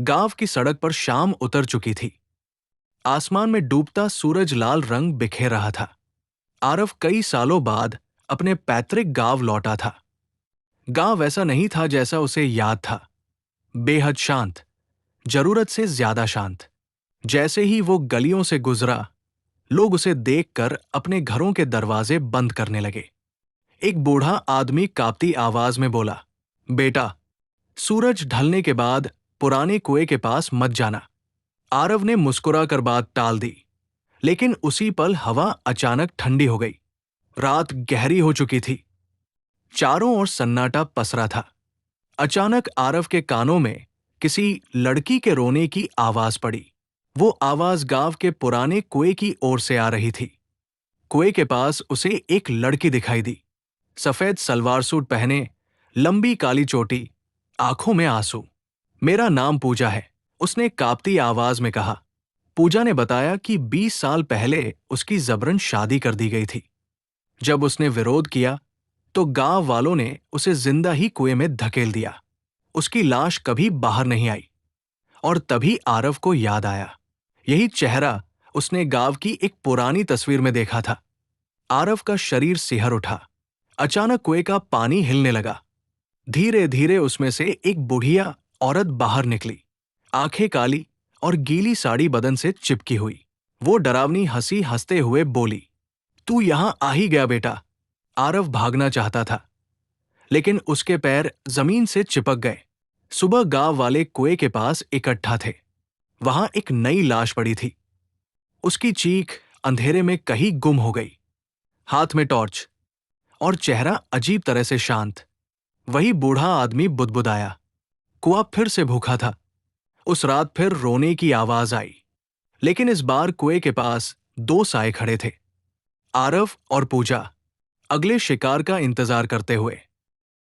गांव की सड़क पर शाम उतर चुकी थी। आसमान में डूबता सूरज लाल रंग बिखेर रहा था। आरव कई सालों बाद अपने पैतृक गांव लौटा था। गांव वैसा नहीं था जैसा उसे याद था। बेहद शांत, जरूरत से ज्यादा शांत। जैसे ही वो गलियों से गुजरा, लोग उसे देखकर अपने घरों के दरवाजे बंद करने लगे। एक बूढ़ा आदमी कांपती आवाज में बोला, बेटा, सूरज ढलने के बाद पुराने कुएं के पास मत जाना। आरव ने मुस्कुराकर बात टाल दी, लेकिन उसी पल हवा अचानक ठंडी हो गई। रात गहरी हो चुकी थी। चारों ओर सन्नाटा पसरा था। अचानक आरव के कानों में किसी लड़की के रोने की आवाज पड़ी। वो आवाज गांव के पुराने कुएं की ओर से आ रही थी। कुएं के पास उसे एक लड़की दिखाई दी। सफेद सलवार सूट पहने, लंबी काली चोटी, आंखों में आंसू। मेरा नाम पूजा है, उसने कांपती आवाज में कहा। पूजा ने बताया कि 20 साल पहले उसकी जबरन शादी कर दी गई थी। जब उसने विरोध किया तो गांव वालों ने उसे जिंदा ही कुएं में धकेल दिया। उसकी लाश कभी बाहर नहीं आई। और तभी आरव को याद आया, यही चेहरा उसने गांव की एक पुरानी तस्वीर में देखा था। आरव का शरीर सिहर उठा। अचानक कुएं का पानी हिलने लगा। धीरे धीरे उसमें से एक बुढ़िया औरत बाहर निकली। आंखें काली और गीली साड़ी बदन से चिपकी हुई। वो डरावनी हंसी हंसते हुए बोली, तू यहां आ ही गया बेटा। आरव भागना चाहता था, लेकिन उसके पैर जमीन से चिपक गए। सुबह गांव वाले कुएं के पास इकट्ठा थे। वहां एक नई लाश पड़ी थी। उसकी चीख अंधेरे में कहीं गुम हो गई। हाथ में टॉर्च और चेहरा अजीब तरह से शांत। वही बूढ़ा आदमी बुदबुदाया, कुआं फिर से भूखा था। उस रात फिर रोने की आवाज आई, लेकिन इस बार कुएं के पास दो साए खड़े थे, आरव और पूजा, अगले शिकार का इंतजार करते हुए।